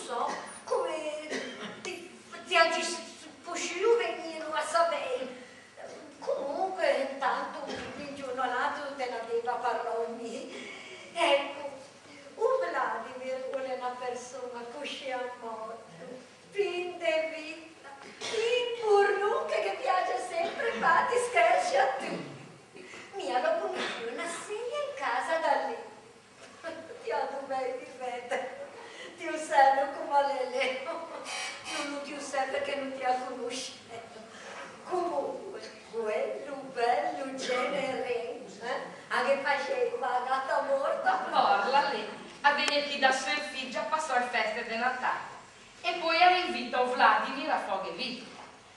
so come ti agisci posciu venire a sapere. Comunque, intanto un giornalato te l'aveva parlato. Ecco, un Vladimir vuole una persona così a morto, fin de vita, in burrucche che piace sempre fatti scherzi a tutti. Mia lo conosci una segna in casa da lì. Ti ha dovuto vedere, ti osservo come lei, non ti osservo perché non ti ha conosciuto. Comunque, quello bello genere, anche faceva la gatta morta. Morla lì, a venire da sua figlia passò le feste di Natale e poi era invitato Vladimir a foghe vita.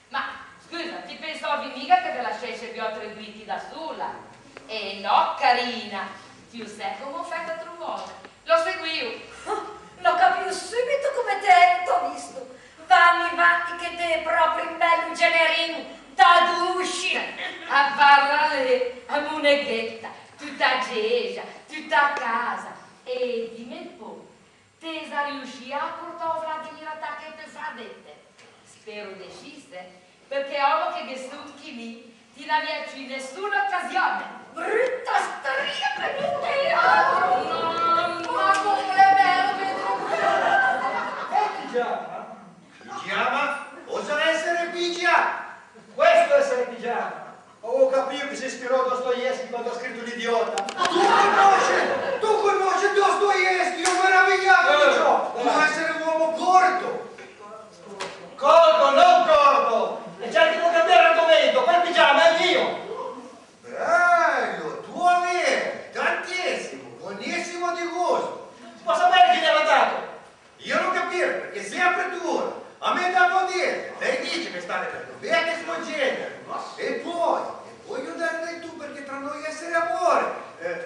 Ma scusa, ti pensavi mica che te lasciasse più altri dritti da sola? E no, carina, tu sai come ho fatto a trovare. Lo seguivo. Lo capivo subito come te t'ho visto. Vanni che te è proprio un bello generino da dusci. A parlare a moneghetta, tutta gesa, tutta a casa. E dimmi un po', te sei riuscita a portare Vladimir a tacchette fradette? Spero decise, perché ora che gestutchi lì, ti non aveva più nessuna occasione. Brutta storia per il teatro! No, ma come è vero, Pigiama? Pigiama? Osa essere pigia? Questo è essere pigiama. Ho capito che si ispirò a Dostoevsky quando ha scritto L'idiota. Tu conosci Dostoevsky, io meravigliato di ciò. Devo essere un uomo corto. Corto, non corto. E cerchi di non cambiare argomento, quel pigiama è mio. Bello, tuo avere, tantissimo, buonissimo di gusto. Può sapere chi gliel'ha dato? Io non capisco, perché sempre tu. A me dato a dire, lei dice che sta nel bene suo genere. E poi io darei tu, perché tra noi essere amore.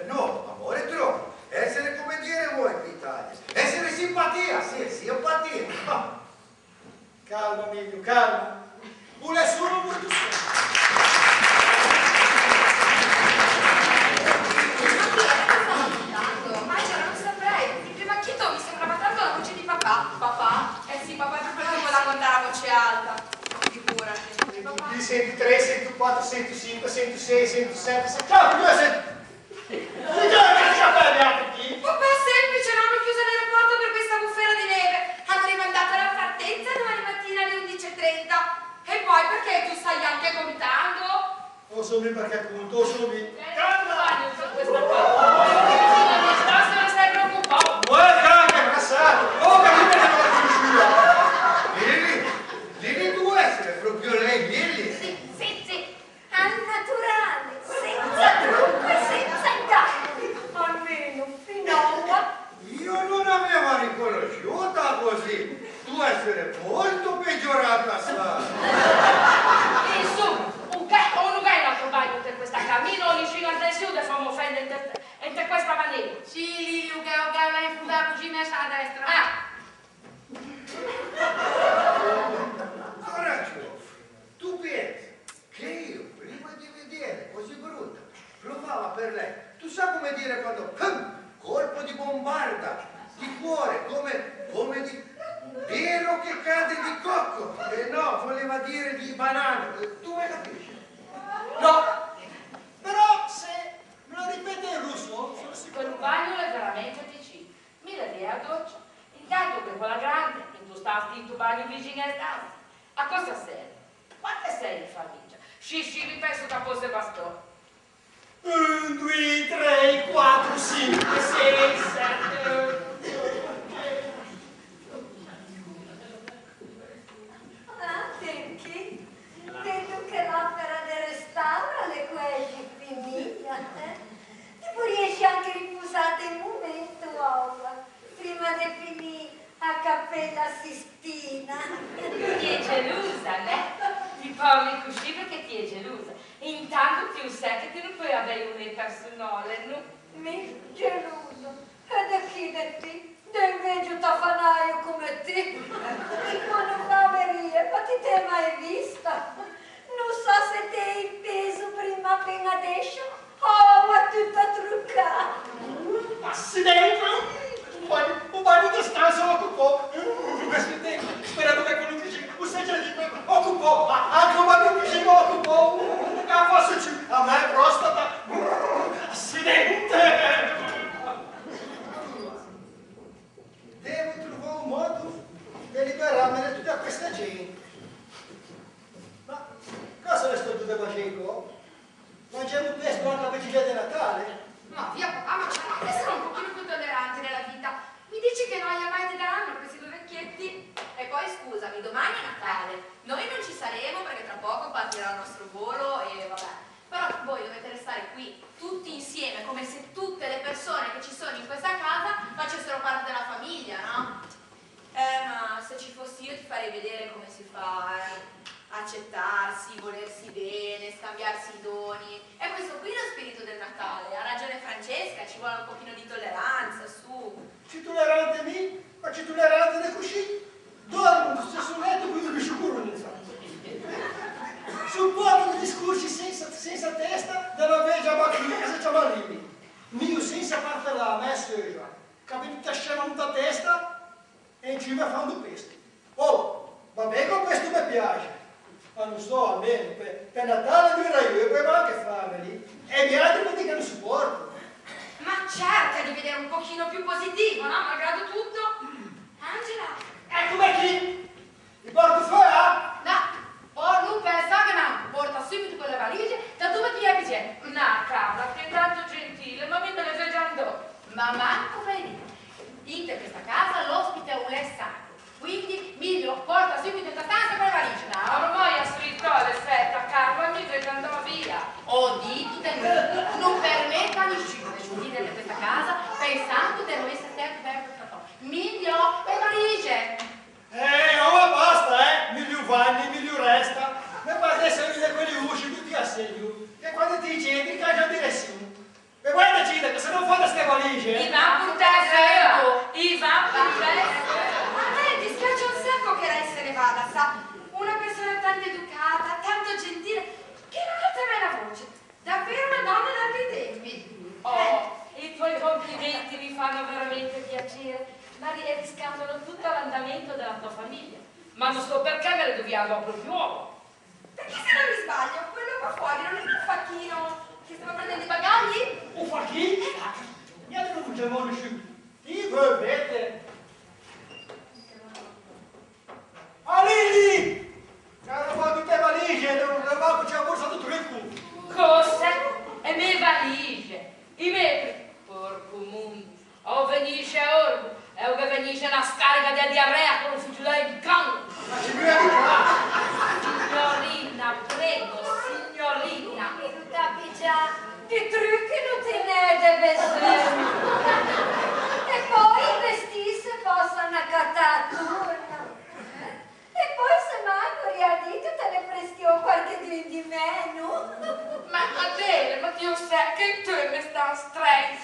No, amore troppo. Essere, come dire voi in Italia. Essere simpatia, sì, simpatia. Calma, Emilio, calma. Vuole solo molto solo. Di 103, 104, 105, 106, 107, 107. Papà semplice, non hanno chiuso l'aeroporto per questa bufera di neve. Hanno rimandato la partenza domani mattina alle 11:30. E poi perché tu stai anche contando? Non so bene perché appunto, non so bene. Calma, su questa cosa. Se non sei preoccupato. Guarda che passato. Oh, capite che non è riuscita. Vieni tu essere proprio lei, vieni. Sì, al naturale, senza trucco e senza inganni. Almeno finora. Io non avevo riconosciuta così. Tu essere molto peggiorata, sa. Insomma, un altro bagno per questa cammino, non ci guarda su e fammi offendere in questa maniera. Sì, Liu, che ho lei fundato così messa a destra. Coraggio, tu pensi che io, prima di vedere così brutta, provava per lei. Tu sai come dire quando colpo di bombarda, di cuore, come di vero che cade di cocco. E no, voleva dire di banana. Tu mi capisci? No, però se me lo ripete in russo, sono sicuro. Quel bagno è veramente piccino. Mi levai a doccia. Intanto che quella grande, in tu stavi in tuo bagno vicino a casa. A cosa serve? Quante sei in famiglia? Sci, ripeto da cose bastò. 1, 2, 3, 4, 5, 6, 7. Perché? Vedo che l'opera del restauro le quasi finita. Tipo riesci anche a riposare un momento, Ova, prima di finire a Cappella Sistina. Ti è gelosa, né? Ti parli così perché ti è gelosa. Intanto tu sai che tu non puoi avere un personale, no? Mi geloso. E da chi da te? Da invece tafanaio come te. Ma non caveria, ma ti te mai vista? Non so se te hai peso prima appena adesso. Oh, ma tutta truccata. Passi dentro. Un bagno di stanza lo occupò. si fa, accettarsi, volersi bene, scambiarsi i doni. E questo qui è lo spirito del Natale. Ha ragione Francesca, ci vuole un pochino di tolleranza, su. Ci tollerante mi, ma ci tollerante le così. Dormo nello stesso letto, quindi mi sicuro ne fa. Supporto discorsi senza testa della veglia macchina se ciavalini. Mio senza parte là, me seja. Capito scena tutta testa e in cima fanno peste. Oh, vabbè con questo mi piace. Ma non so, almeno per Natale direi io, poi va anche family. E gli altri mi dicono supporto. Ma cerca di vedere un pochino più positivo, no? Malgrado tutto. Angela! Ecco chi? Il portafoglio? No! Oh, non pensa che no! Porta subito quelle valigie, da dove ti è c'è? No, Carla, che è tanto gentile, ma mi me le fai già andare. Ma manco venire. In questa casa l'ospite è un re sacro. Quindi Miglio porta subito in stanza quelle valigie. No, ormai ha scritto l'effetto, Carla mi fai già andare via. Oh, dito te non permetta nessuno di uscire da questa casa pensando che non essere sempre per Miglio, le valigie. Oh, basta, miglior vanni, miglior resta. Ma guarda essere di quelli usci, tutti a segno. E quando ti dici, cambia direzione. E guarda, Cida, che se non fanno ste valigie. Ivan Putesco! Ivan Putesco! A me dispiace un sacco che lei se ne vada, sa? Una persona tanto educata, tanto gentile, che non alza mai la voce. Davvero una donna d'altri tempi. Oh, i tuoi complimenti mi fanno veramente piacere, ma riscaldano tutto l'andamento della tua famiglia. Ma non so perché me le dobbiamo proprio. Perché se non mi sbaglio, quello qua fuori non è un facchino che stava prendendo i bagagli? O fa chi? Io non facciamo nessuno. Ti volete? Alili! Caro qua tutte le valigie, non va c'è la borsa tutto il culo. Cosa? E me valigie, i metri. Porco mondo, o venisce orbo, e o che venisce una scarica di diarrea con un fucile in canto. Ma ci viene qua! Signorina, prego, signorina. Tu capi già, che trucchi non te ne deve essere. E poi i vestiti possono accattare turno. E poi se mai a dito te ne prestiamo qualche di meno. Ma Adele, ma Dio sa che tu mi sta stress.